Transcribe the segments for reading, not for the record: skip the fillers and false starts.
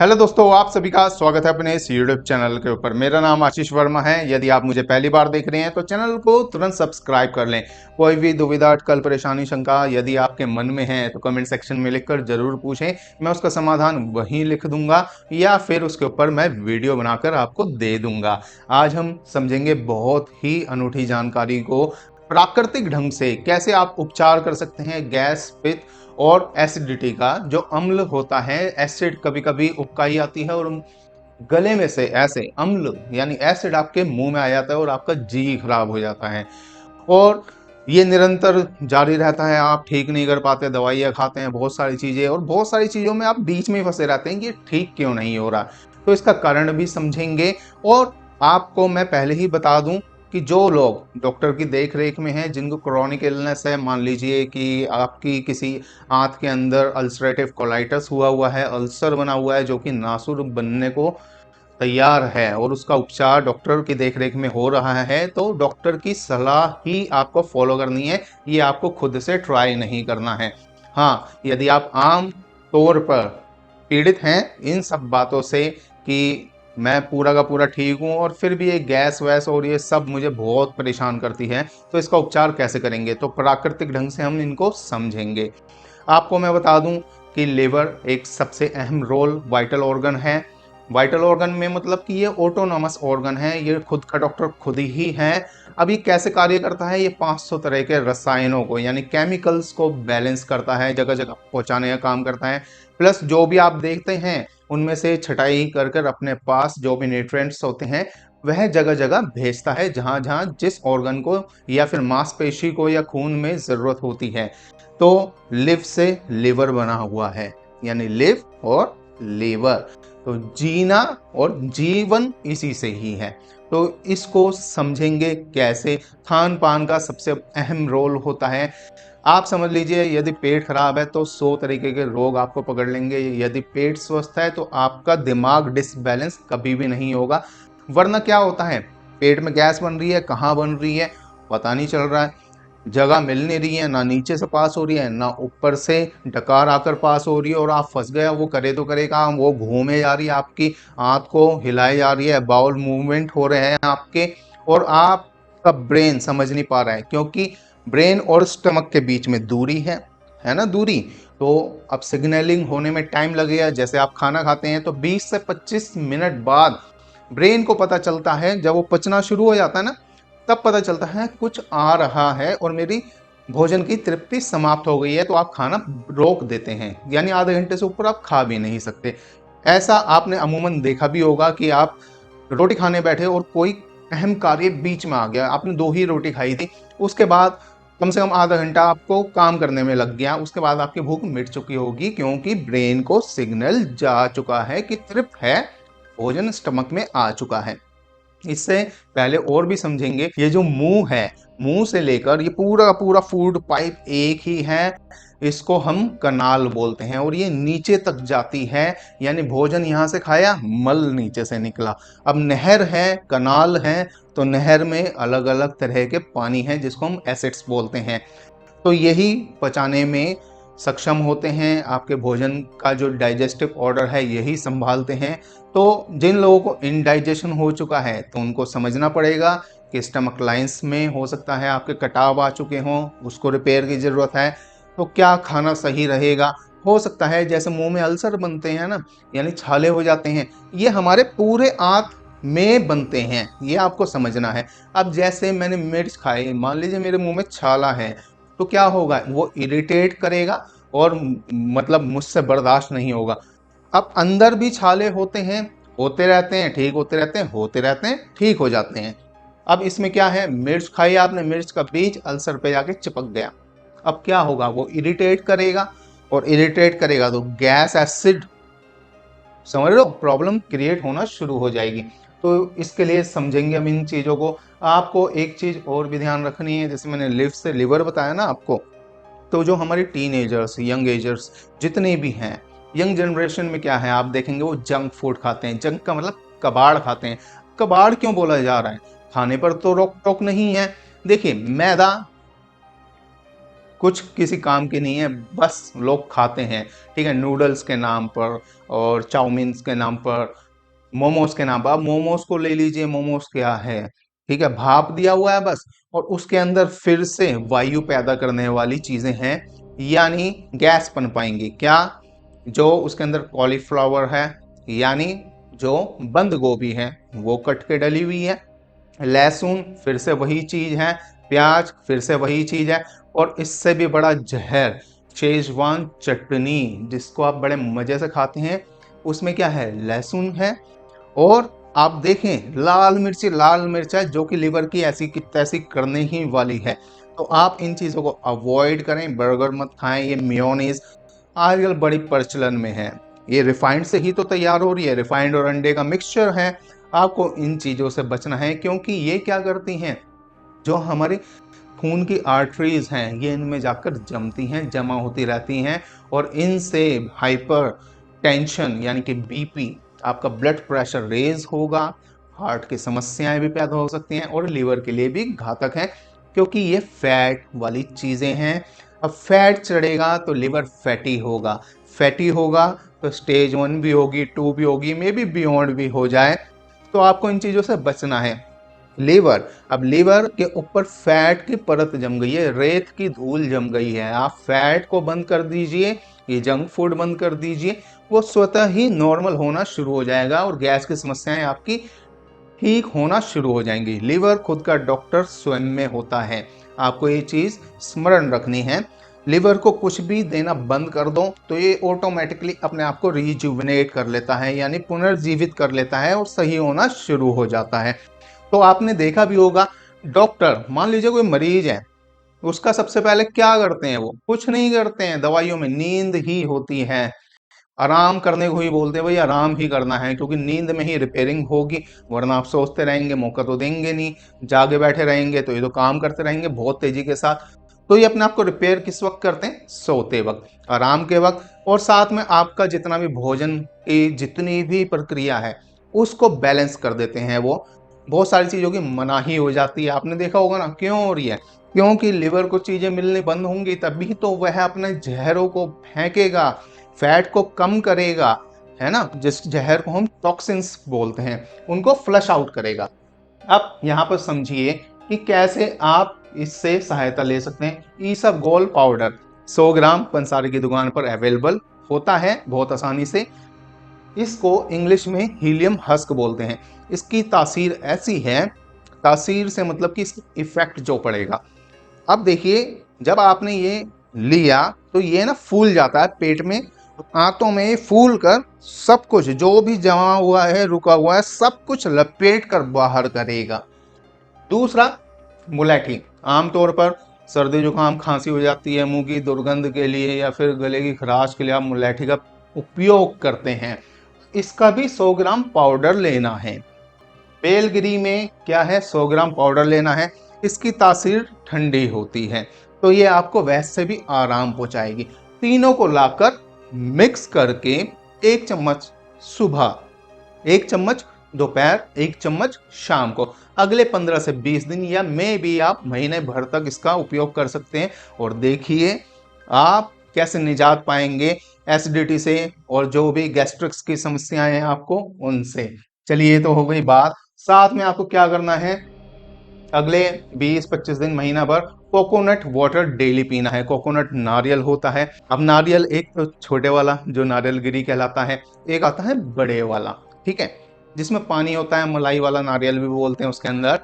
Hello दोस्तों, आप सभी का स्वागत है अपने इस यूट्यूब चैनल के ऊपर। मेरा नाम आशीष वर्मा है। यदि आप मुझे पहली बार देख रहे हैं तो चैनल को तुरंत सब्सक्राइब कर लें। कोई भी दुविधा, अटकल, परेशानी, शंका यदि आपके मन में है तो कमेंट सेक्शन में लिखकर जरूर पूछें। मैं उसका समाधान वहीं लिख दूंगा या फिर उसके ऊपर मैं वीडियो बनाकर आपको दे दूंगा। आज हम समझेंगे बहुत ही अनूठी जानकारी को, प्राकृतिक ढंग से कैसे आप उपचार कर सकते हैं गैस, पित्त और एसिडिटी का। जो अम्ल होता है, एसिड कभी कभी उबकाई आती है और गले में से ऐसे अम्ल यानी एसिड आपके मुंह में आ जाता है और आपका जी खराब हो जाता है। और ये निरंतर जारी रहता है, आप ठीक नहीं कर पाते, दवाइयाँ खाते हैं, बहुत सारी चीजें, और बहुत सारी चीजों में आप बीच में ही फंसे रहते हैं कि ये ठीक क्यों नहीं हो रहा। तो इसका कारण भी समझेंगे। और आपको मैं पहले ही बता दूं कि जो लोग डॉक्टर की देख रेख में हैं, जिनको क्रोनिक इलनेस है, मान लीजिए कि आपकी किसी आंत के अंदर अल्सरेटिव कोलाइटिस हुआ है, अल्सर बना हुआ है जो कि नासुर बनने को तैयार है और उसका उपचार डॉक्टर की देखरेख में हो रहा है, तो डॉक्टर की सलाह ही आपको फॉलो करनी है। ये आपको खुद से ट्राई नहीं करना है। हाँ, यदि आप आम तौर पर पीड़ित हैं इन सब बातों से कि मैं पूरा का पूरा ठीक हूँ और फिर भी ये गैस वैस और ये सब मुझे बहुत परेशान करती है, तो इसका उपचार कैसे करेंगे, तो प्राकृतिक ढंग से हम इनको समझेंगे। आपको मैं बता दूं कि लिवर एक सबसे अहम रोल वाइटल ऑर्गन है। वाइटल ऑर्गन में मतलब कि ये ऑटोनॉमस ऑर्गन है, ये खुद का डॉक्टर खुद ही है। अब ये कैसे कार्य करता है, ये 500 तरह के रसायनों को यानी केमिकल्स को बैलेंस करता है, जगह जगह पहुंचाने का काम करता है। प्लस जो भी आप देखते हैं उनमें से छटाई कर कर अपने पास जो भी न्यूट्रिएंट्स होते हैं वह जगह जगह भेजता है, जहां जहां जिस ऑर्गन को या फिर मांसपेशी को या खून में जरूरत होती है। तो लिव से लिवर बना हुआ है, यानी लिव और लीवर। तो जीना और जीवन इसी से ही है। तो इसको समझेंगे कैसे। खान पान का सबसे अहम रोल होता है। आप समझ लीजिए, यदि पेट खराब है तो 100 तरीके के रोग आपको पकड़ लेंगे। यदि पेट स्वस्थ है तो आपका दिमाग डिसबैलेंस कभी भी नहीं होगा। वरना क्या होता है, पेट में गैस बन रही है, कहाँ बन रही है पता नहीं चल रहा है, जगह मिल नहीं रही है, ना नीचे से पास हो रही है ना ऊपर से डकार आकर पास हो रही है, और आप फंस गए। वो करे तो करे काम, वो घूमे जा रही है, आपकी आंत को हिलाई जा रही है, बाउल मूवमेंट हो रहे हैं आपके, और आपका ब्रेन समझ नहीं पा रहा है क्योंकि ब्रेन और स्टमक के बीच में दूरी है ना, दूरी। तो अब सिग्नलिंग होने में टाइम लगेगा। जैसे आप खाना खाते हैं तो 20 से 25 मिनट बाद ब्रेन को पता चलता है, जब वो पचना शुरू हो जाता है ना, तब पता चलता है कुछ आ रहा है और मेरी भोजन की तृप्ति समाप्त हो गई है। तो आप खाना रोक देते हैं, यानी आधे घंटे से ऊपर आप खा भी नहीं सकते। ऐसा आपने अमूमन देखा भी होगा कि आप रोटी खाने बैठे और कोई अहम कार्य बीच में आ गया, आपने 2 ही रोटी खाई थी, उसके बाद कम से कम आधा घंटा आपको काम करने में लग गया, उसके बाद आपकी भूख मिट चुकी होगी क्योंकि ब्रेन को सिग्नल जा चुका है कि तृप्त है, भोजन स्टमक में आ चुका है। इससे पहले और भी समझेंगे, ये जो मुंह है, मुंह से लेकर ये पूरा का पूरा फूड पाइप एक ही है। इसको हम कनाल बोलते हैं और ये नीचे तक जाती है, यानी भोजन यहाँ से खाया, मल नीचे से निकला। अब नहर है, कनाल है, तो नहर में अलग अलग तरह के पानी है जिसको हम एसिड्स बोलते हैं। तो यही पचाने में सक्षम होते हैं, आपके भोजन का जो डाइजेस्टिव ऑर्डर है यही संभालते हैं। तो जिन लोगों को इनडाइजेशन हो चुका है तो उनको समझना पड़ेगा कि स्टमक लाइंस में हो सकता है आपके कटाव आ चुके हों, उसको रिपेयर की ज़रूरत है। तो क्या खाना सही रहेगा, हो सकता है जैसे मुंह में अल्सर बनते हैं ना, यानी छाले हो जाते हैं, ये हमारे पूरे आंत में बनते हैं, ये आपको समझना है। अब जैसे मैंने मिर्च खाई, मान लीजिए मेरे मुंह में छाला है, तो क्या होगा, वो इरिटेट करेगा और मतलब मुझसे बर्दाश्त नहीं होगा। अब अंदर भी छाले होते हैं, होते रहते हैं, ठीक होते रहते हैं, होते रहते हैं, ठीक हो जाते हैं। अब इसमें क्या है, मिर्च खाई आपने, मिर्च का बीज अल्सर पे जाके चिपक गया। अब क्या होगा, वो इरिटेट करेगा, और इरिटेट करेगा तो गैस एसिड, समझ लो, प्रॉब्लम क्रिएट होना शुरू हो जाएगी। तो इसके लिए समझेंगे हम इन चीज़ों को। आपको एक चीज़ और भी ध्यान रखनी है, जैसे मैंने लिव से लिवर बताया ना आपको, तो जो हमारे टीनेजर्स, यंग एजर्स जितने भी हैं, यंग जनरेशन में क्या है, आप देखेंगे वो जंक फूड खाते हैं। जंक का मतलब कबाड़ खाते हैं। कबाड़ क्यों बोला जा रहा है, खाने पर तो रोक टोक नहीं है। देखिए, मैदा कुछ किसी काम की नहीं है, बस लोग खाते हैं, ठीक है, नूडल्स के नाम पर और चाउमीन के नाम पर, मोमोज के नाम पर। आप मोमोज को ले लीजिए, मोमोज क्या है, ठीक है, भाप दिया हुआ है बस, और उसके अंदर फिर से वायु पैदा करने वाली चीजें हैं, यानी गैस बन पाएंगी क्या, जो उसके अंदर कॉलीफ्लावर है, यानी जो बंद गोभी है वो कट के डली हुई है, लहसुन फिर से वही चीज है, प्याज फिर से वही चीज है, और इससे भी बड़ा जहर शेजवान चटनी, जिसको आप बड़े मजे से खाते हैं, उसमें क्या है, लहसुन है, और आप देखें लाल मिर्च है, जो कि लिवर की ऐसी की तैसी करने ही वाली है। तो आप इन चीज़ों को अवॉइड करें, बर्गर मत खाएं। ये मेयोनीज आजकल बड़ी प्रचलन में है, ये रिफाइंड से ही तो तैयार हो रही है, रिफाइंड और अंडे का मिक्सचर है। आपको इन चीज़ों से बचना है, क्योंकि ये क्या करती हैं, जो हमारे खून की आर्टरीज हैं ये इनमें जाकर जमती हैं, जमा होती रहती हैं, और इनसे हाइपर टेंशन यानी कि बीपी, आपका ब्लड प्रेशर रेज होगा, हार्ट की समस्याएं भी पैदा हो सकती हैं, और लीवर के लिए भी घातक है, क्योंकि ये फैट वाली चीज़ें हैं। अब फैट चढ़ेगा तो लिवर फैटी होगा, फैटी होगा तो स्टेज 1 भी होगी, 2 भी होगी, मे बी बियॉन्ड भी हो जाए। तो आपको इन चीज़ों से बचना है। लीवर, अब लीवर के ऊपर फैट की परत जम गई है, रेत की धूल जम गई है, आप फैट को बंद कर दीजिए, ये जंक फूड बंद कर दीजिए, वो स्वतः ही नॉर्मल होना शुरू हो जाएगा, और गैस की समस्याएं आपकी ठीक होना शुरू हो जाएंगी। लीवर खुद का डॉक्टर स्वयं में होता है, आपको ये चीज स्मरण रखनी है। लिवर को कुछ भी देना बंद कर दो तो ये ऑटोमेटिकली अपने आप को रिजुविनेट कर लेता है, यानी पुनर्जीवित कर लेता है, और सही होना शुरू हो जाता है। तो आपने देखा भी होगा, डॉक्टर मान लीजिए कोई मरीज है, उसका सबसे पहले क्या करते हैं, वो कुछ नहीं करते हैं, दवाइयों में नींद ही होती है, आराम करने को ही बोलते हैं, भाई आराम ही करना है, क्योंकि नींद में ही रिपेयरिंग होगी, वरना आप सोचते रहेंगे, मौका तो देंगे नहीं, जागे बैठे रहेंगे तो ये तो काम करते रहेंगे बहुत तेजी के साथ। तो ये अपने आप को रिपेयर किस वक्त करते हैं, सोते वक्त, आराम के वक्त, और साथ में आपका जितना भी भोजन की जितनी भी प्रक्रिया है उसको बैलेंस कर देते हैं। वो बहुत सारी चीजों की मनाही हो जाती है, आपने देखा होगा ना, क्यों हो रही है, क्योंकि लिवर को चीजें मिलने बंद होंगी, तभी तो वह अपने जहरों को फेंकेगा, फैट को कम करेगा, है ना, जिस जहर को हम टॉक्सिन्स बोलते हैं उनको फ्लश आउट करेगा। अब यहाँ पर समझिए कि कैसे आप इससे सहायता ले सकते हैं। ईसबगोल पाउडर 100 ग्राम पंसारी की दुकान पर अवेलेबल होता है बहुत आसानी से। इसको इंग्लिश में हीलियम हस्क बोलते हैं। इसकी तासीर ऐसी है, तासीर से मतलब कि इसकी इफेक्ट जो पड़ेगा, अब देखिए, जब आपने ये लिया तो ये ना फूल जाता है पेट में, आंतों में फूल कर सब कुछ जो भी जमा हुआ है, रुका हुआ है, सब कुछ लपेट कर बाहर करेगा। दूसरा, मुलेठी, आमतौर पर सर्दी जुकाम खांसी हो जाती है, मुंह की दुर्गंध के लिए या फिर गले की खराश के लिए आप मुलेठी का उपयोग करते हैं। इसका भी 100 ग्राम पाउडर लेना है। बेलगिरी में क्या है, 100 ग्राम पाउडर लेना है। इसकी तासीर ठंडी होती है, तो ये आपको वैसे भी आराम पहुंचाएगी। तीनों को लाकर मिक्स करके 1 चम्मच सुबह, 1 चम्मच दोपहर, 1 चम्मच शाम को, अगले 15 से 20 दिन या मे भी आप महीने भर तक इसका उपयोग कर सकते हैं, और देखिए आप कैसे निजात पाएंगे एसिडिटी से और जो भी गैस्ट्रिक्स की समस्याएं हैं आपको उनसे। चलिए, ये तो हो गई बात। साथ में आपको क्या करना है, अगले 20-25 दिन, महीना भर कोकोनट वाटर डेली पीना है। कोकोनट नारियल होता है, अब नारियल एक तो छोटे वाला जो नारियल गिरी कहलाता है, एक आता है बड़े वाला, ठीक है, जिसमें पानी होता है, मलाई वाला नारियल भी बोलते हैं उसके अंदर।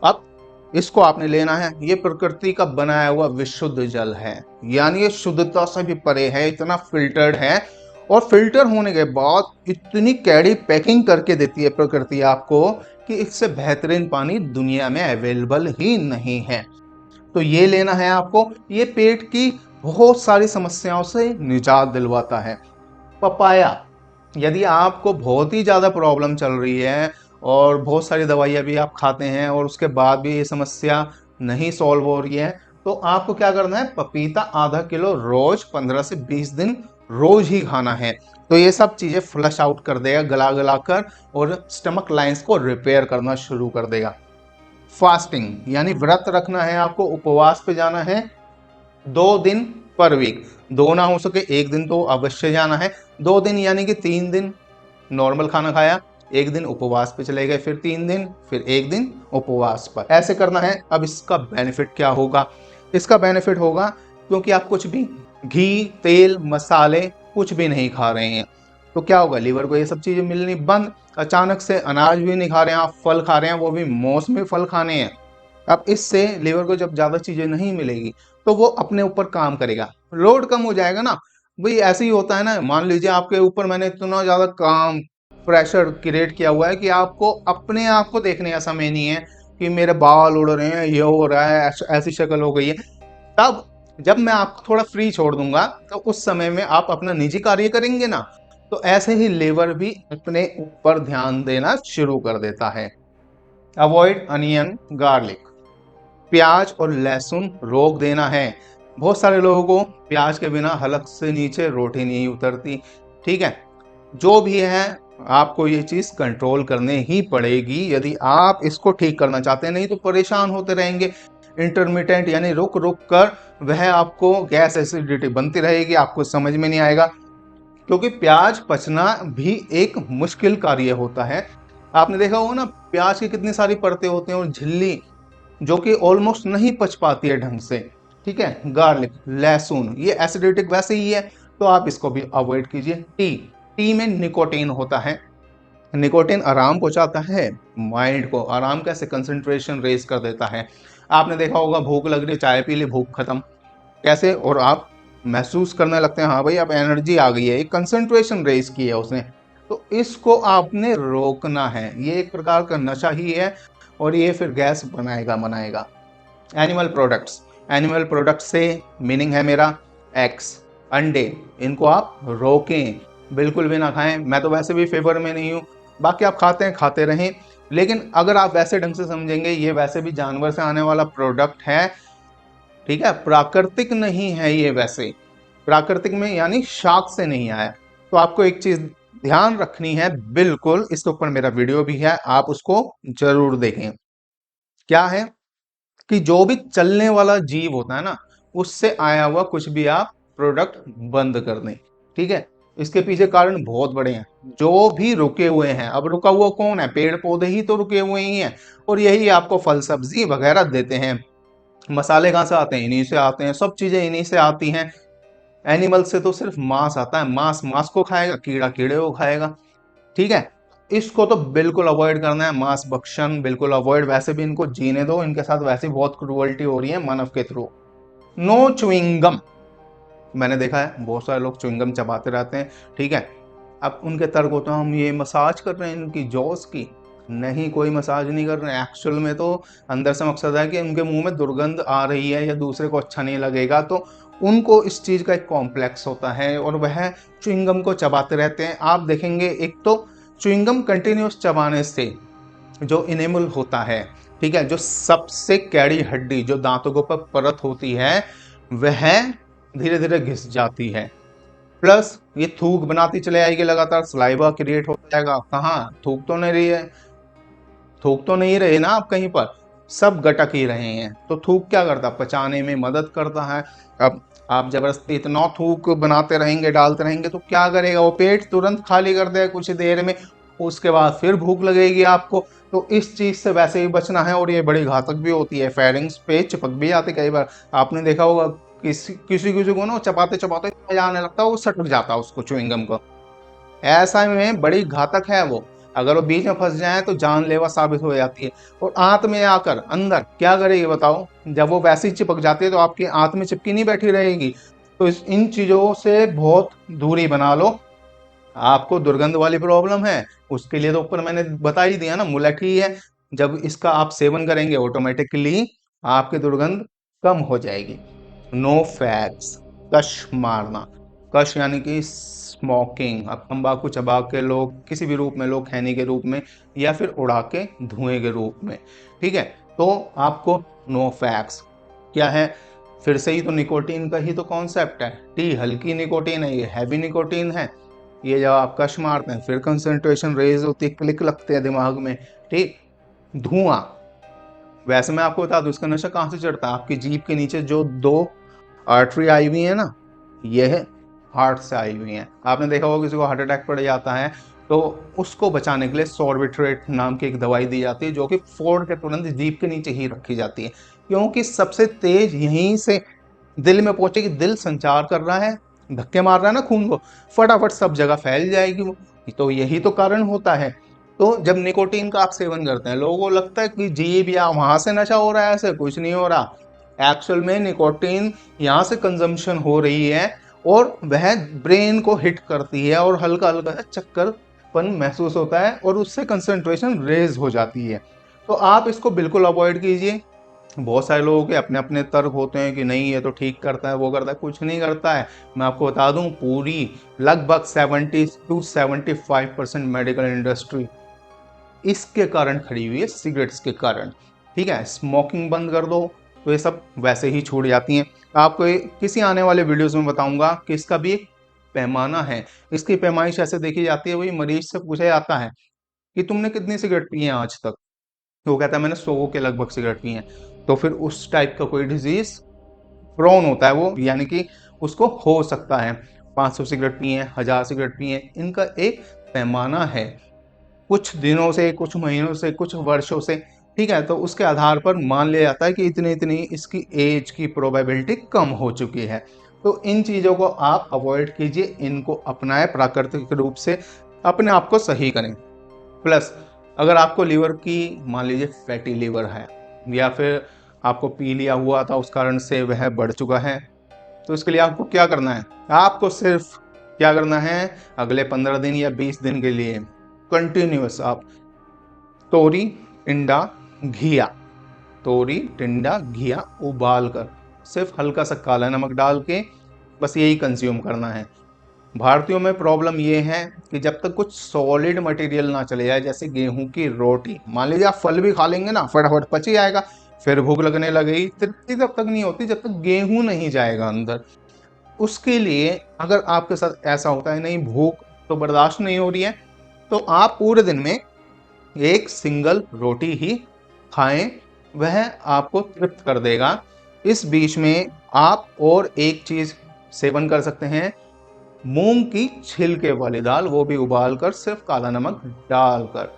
अब इसको आपने लेना है, ये प्रकृति का बनाया हुआ विशुद्ध जल है, यानी ये शुद्धता से भी परे है, इतना फिल्टर्ड है, और फिल्टर होने के बाद इतनी कैडी पैकिंग करके देती है प्रकृति आपको कि इससे बेहतरीन पानी दुनिया में अवेलेबल ही नहीं है। तो ये लेना है आपको, ये पेट की बहुत सारी समस्याओं से निजात दिलवाता है। पपाया, यदि आपको बहुत ही ज़्यादा प्रॉब्लम चल रही है और बहुत सारी दवाइयाँ भी आप खाते हैं और उसके बाद भी ये समस्या नहीं सॉल्व हो रही है, तो आपको क्या करना है, पपीता आधा किलो रोज 15 से 20 दिन रोज ही खाना है। तो ये सब चीज़ें फ्लश आउट कर देगा गला गला कर, और स्टमक लाइंस को रिपेयर करना शुरू कर देगा। फास्टिंग यानी व्रत रखना है आपको, उपवास पे जाना है, 2 दिन पर वीक, 2 ना हो सके 1 दिन तो अवश्य जाना है। 2 दिन यानी कि 3 दिन नॉर्मल खाना खाया, 1 दिन उपवास पे चले गए, फिर 3 दिन, फिर 1 दिन उपवास पर, ऐसे करना है। अब इसका बेनिफिट क्या होगा? इसका बेनिफिट होगा क्योंकि आप कुछ भी घी, तेल, मसाले कुछ भी नहीं खा रहे हैं, तो क्या होगा? लीवर को ये सब चीजें मिलनी बंद। अचानक से अनाज भी नहीं खा रहे हैं आप, फल खा रहे हैं, वो भी मौसमी फल खाने हैं। अब इससे लीवर को जब ज्यादा चीजें नहीं मिलेगी तो वो अपने ऊपर काम करेगा, लोड कम हो जाएगा ना। भाई ऐसे ही होता है ना, मान लीजिए आपके ऊपर मैंने इतना ज्यादा काम प्रेशर क्रिएट किया हुआ है कि आपको अपने आप को देखने का समय नहीं है कि मेरे बाल उड़ रहे हैं, ये हो रहा है, ऐसी शक्ल हो गई है। तब जब मैं आपको थोड़ा फ्री छोड़ दूंगा तो उस समय में आप अपना निजी कार्य करेंगे ना, तो ऐसे ही लीवर भी अपने ऊपर ध्यान देना शुरू कर देता है। अवॉइड अनियन गार्लिक, प्याज और लहसुन रोक देना है। बहुत सारे लोगों को प्याज के बिना हलक से नीचे रोटी नहीं उतरती, ठीक है। जो भी है आपको ये चीज कंट्रोल करने ही पड़ेगी यदि आप इसको ठीक करना चाहते हैं, नहीं तो परेशान होते रहेंगे। इंटरमिटेंट यानी रुक रुक कर वह आपको गैस एसिडिटी बनती रहेगी, आपको समझ में नहीं आएगा। क्योंकि प्याज पचना भी एक मुश्किल कार्य होता है। आपने देखा होगा ना, प्याज की कितनी सारी परतें होती हैं और झिल्ली जो कि ऑलमोस्ट नहीं पच पाती है ढंग से, ठीक है। गार्लिक, लहसुन, ये एसिडिटिक वैसे ही है, तो आप इसको भी अवॉइड कीजिए। टी में निकोटीन होता है, निकोटीन आराम पहुंचाता है माइंड को। आराम कैसे? कंसंट्रेशन रेज कर देता है। आपने देखा होगा भूख लग रही, चाय पी ली, भूख खत्म, कैसे? और आप महसूस करने लगते हैं हाँ भाई अब एनर्जी आ गई है, एक कंसंट्रेशन रेज की है उसने। तो इसको आपने रोकना है, ये एक प्रकार का नशा ही है और ये फिर गैस बनाएगा। एनिमल प्रोडक्ट्स, एनिमल प्रोडक्ट से मीनिंग है मेरा एग्स, अंडे, इनको आप रोकें, बिल्कुल भी ना खाएं। मैं तो वैसे भी फेवर में नहीं हूँ, बाकी आप खाते हैं खाते रहें, लेकिन अगर आप वैसे ढंग से समझेंगे ये वैसे भी जानवर से आने वाला प्रोडक्ट है, ठीक है, प्राकृतिक नहीं है ये। वैसे प्राकृतिक में यानी शाक से नहीं आया। तो आपको एक चीज ध्यान रखनी है, बिल्कुल इसके ऊपर मेरा वीडियो भी है, आप उसको जरूर देखें। क्या है कि जो भी चलने वाला जीव होता है ना, उससे आया हुआ कुछ भी आप प्रोडक्ट बंद कर दें, ठीक है। इसके पीछे कारण बहुत बड़े हैं। जो भी रुके हुए हैं, अब रुका हुआ कौन है? पेड़ पौधे ही तो रुके हुए ही हैं, और यही आपको फल सब्जी वगैरह देते हैं। मसाले कहाँ से आते हैं? इन्हीं से आते हैं, सब चीजें इन्हीं से आती हैं। एनिमल से तो सिर्फ मांस आता है, मांस मांस को खाएगा, कीड़ा कीड़े को खाएगा, ठीक है। इसको तो बिल्कुल अवॉइड करना है, मांस भक्षण बिल्कुल अवॉइड। वैसे भी इनको जीने दो, इनके साथ वैसे ही बहुत क्रूअल्टी हो रही है मानव के थ्रू। नो च्युइंगम, मैंने देखा है बहुत सारे लोग च्युइंगम चबाते रहते हैं, ठीक है। अब उनके तर्क होता है हम ये मसाज कर रहे हैं इनकी जॉस की। नहीं, कोई मसाज नहीं कर रहे हैं, एक्चुअल में तो अंदर से मकसद है कि उनके मुंह में दुर्गंध आ रही है या दूसरे को अच्छा नहीं लगेगा, तो उनको इस चीज का एक कॉम्प्लेक्स होता है और वह च्युइंगम को चबाते रहते हैं। आप देखेंगे एक तो च्युइंगम कंटिन्यूस चबाने से जो इनेमल होता है, ठीक है, जो सबसे कैड़ी हड्डी जो दांतों के ऊपर परत होती है वह धीरे धीरे घिस जाती है। प्लस ये थूक बनाती चले आएगी, लगातार सलाइवा क्रिएट होता जाएगा। कहाँ? थूक तो नहीं रही है, थूक तो नहीं रहे ना आप कहीं पर, सब गटक ही रहे हैं। तो थूक क्या करता? पचाने में मदद करता है। अब आप जबरदस्ती इतना थूक बनाते रहेंगे, डालते रहेंगे, तो क्या करेगा वो? पेट तुरंत खाली कर देगा कुछ देर में, उसके बाद फिर भूख लगेगी आपको। तो इस चीज से वैसे ही बचना है, और ये बड़ी घातक भी होती है, फेरिंग्स पे चिपक भी जाती कई बार। आपने देखा होगा किसी किसी किसी को ना चबाते चबाते मजा आने लगता है, वो सटक जाता है उसको च्युइंगम को। ऐसा में बड़ी घातक है वो, अगर वो बीच में फंस जाए तो जानलेवा साबित हो जाती है। और आंत में आकर अंदर क्या करेगी बताओ? जब वो वैसे ही चिपक जाती है तो आपकी आंत में चिपकी नहीं बैठी रहेगी। तो इन चीजों से बहुत दूरी बना लो। आपको दुर्गंध वाली प्रॉब्लम है, उसके लिए तो ऊपर मैंने बता ही दिया ना, मुलठी है। जब इसका आप सेवन करेंगे ऑटोमेटिकली आपकी दुर्गंध कम हो जाएगी। नो फैक्स, कश मारना, कश यानी कि स्मोकिंग। अब तंबाकू चबा के लोग किसी भी रूप में, लोग खैनी के रूप में या फिर उड़ा के धुएं के रूप में, ठीक है। तो आपको नो फैक्स क्या है? फिर से ही तो निकोटीन का ही तो कॉन्सेप्ट है। टी हल्की निकोटीन है, ये हैवी निकोटीन है। ये जब आप कश मारते हैं फिर कंसंट्रेशन रेज होती है, क्लिक लगते हैं दिमाग में, ठीक। धुआं, वैसे मैं आपको बता दूं इसका नशा कहाँ से चढ़ता है? आपकी जीभ के नीचे जो दो आर्टरी आई हुई है ना, यह हार्ट से आई हुई है। आपने देखा होगा किसी को हार्ट अटैक पड़ जाता है तो उसको बचाने के लिए सॉर्बिट्रेट नाम की एक दवाई दी जाती है, जो कि फोड़ के तुरंत जीभ के नीचे ही रखी जाती है, क्योंकि सबसे तेज यहीं से दिल में पहुंचेगी। दिल संचार कर रहा है, धक्के मार रहा है ना खून को, फटाफट सब जगह फैल जाएगी वो। तो यही तो कारण होता है। तो जब निकोटीन का आप सेवन करते हैं, लोगों को लगता है कि जीभ या वहां से नशा हो रहा है, ऐसे कुछ नहीं हो रहा। एक्चुअल में निकोटीन यहाँ से कंजम्पशन हो रही है और वह ब्रेन को हिट करती है और हल्का हल्का चक्करपन महसूस होता है और उससे कंसंट्रेशन रेज हो जाती है। तो आप इसको बिल्कुल अवॉइड कीजिए। बहुत सारे लोगों के अपने अपने तर्क होते हैं कि नहीं ये तो ठीक करता है, वो करता है, कुछ नहीं करता है। मैं आपको बता दूं, पूरी लगभग 70 to 75% मेडिकल इंडस्ट्री इसके कारण खड़ी हुई है, सिगरेट्स के कारण। ठीक है, स्मोकिंग बंद कर दो तो ये सब वैसे ही छूट जाती हैं। आपको किसी आने वाले वीडियोस में बताऊंगा कि इसका भी एक पैमाना है। इसकी पैमाइश ऐसे देखी जाती है, वही मरीज से पूछा जाता है कि तुमने कितनी सिगरेट पी है आज तक, तो वो कहता है मैंने 100 के लगभग सिगरेट पी हैं। तो फिर उस टाइप का कोई डिजीज प्रोन होता है वो, यानी कि उसको हो सकता है। 500 सिगरेट पिए, 1000 सिगरेट पिए, इनका एक पैमाना है, कुछ दिनों से, कुछ महीनों से, कुछ वर्षों से। ठीक है, तो उसके आधार पर मान लिया जाता है कि इतनी इतनी इसकी एज की प्रोबेबिलिटी कम हो चुकी है। तो इन चीज़ों को आप अवॉइड कीजिए, इनको अपनाएं, प्राकृतिक रूप से अपने आप को सही करें। प्लस अगर आपको लीवर की, मान लीजिए फैटी लीवर है, या फिर आपको पी लिया हुआ था उस कारण से वह बढ़ चुका है, तो इसके लिए आपको क्या करना है? आपको सिर्फ क्या करना है, अगले 15 दिन या 20 दिन के लिए कंटिन्यूस आप तोरी टिंडा घिया, तोरी टिंडा घिया उबाल कर, सिर्फ हल्का सा काला नमक डाल के बस यही कंज्यूम करना है। भारतीयों में प्रॉब्लम ये है कि जब तक कुछ सॉलिड मटेरियल ना चले जाए, जैसे गेहूं की रोटी, मान लीजिए आप फल भी खा लेंगे ना, फटाफट पच ही जाएगा, फिर भूख लगने लगेगी, तृप्ति तब तक नहीं होती जब तक गेहूं नहीं जाएगा अंदर। उसके लिए अगर आपके साथ ऐसा होता है, नहीं भूख तो बर्दाश्त नहीं हो रही है, तो आप पूरे दिन में एक सिंगल रोटी ही खाएं, वह आपको तृप्त कर देगा। इस बीच में आप और एक चीज सेवन कर सकते हैं, मूंग की छिलके वाली दाल, वो भी उबाल कर सिर्फ काला नमक डालकर।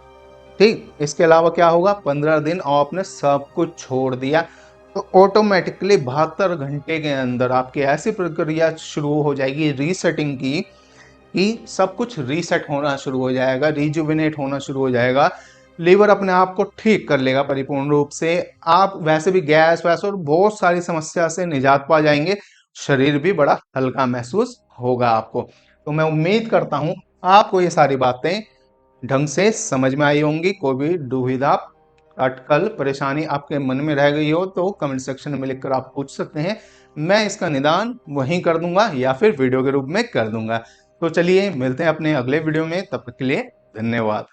ठीक, इसके अलावा क्या होगा, 15 दिन और आपने सब कुछ छोड़ दिया तो ऑटोमेटिकली 72 घंटे के अंदर आपकी ऐसी प्रक्रिया शुरू हो जाएगी रीसेटिंग की, कि सब कुछ रीसेट होना शुरू हो जाएगा, रिजुविनेट होना शुरू हो जाएगा। लीवर अपने आप को ठीक कर लेगा परिपूर्ण रूप से। आप वैसे भी गैस वैस और बहुत सारी समस्या से निजात पा जाएंगे, शरीर भी बड़ा हल्का महसूस होगा आपको। तो मैं उम्मीद करता हूं आपको ये सारी बातें ढंग से समझ में आई होंगी। कोई भी दुविधा, अटकल, परेशानी आपके मन में रह गई हो तो कमेंट सेक्शन में लिखकर आप पूछ सकते हैं, मैं इसका निदान वहीं कर दूंगा या फिर वीडियो के रूप में कर दूंगा। तो चलिए मिलते हैं अपने अगले वीडियो में, तब तक के लिए धन्यवाद।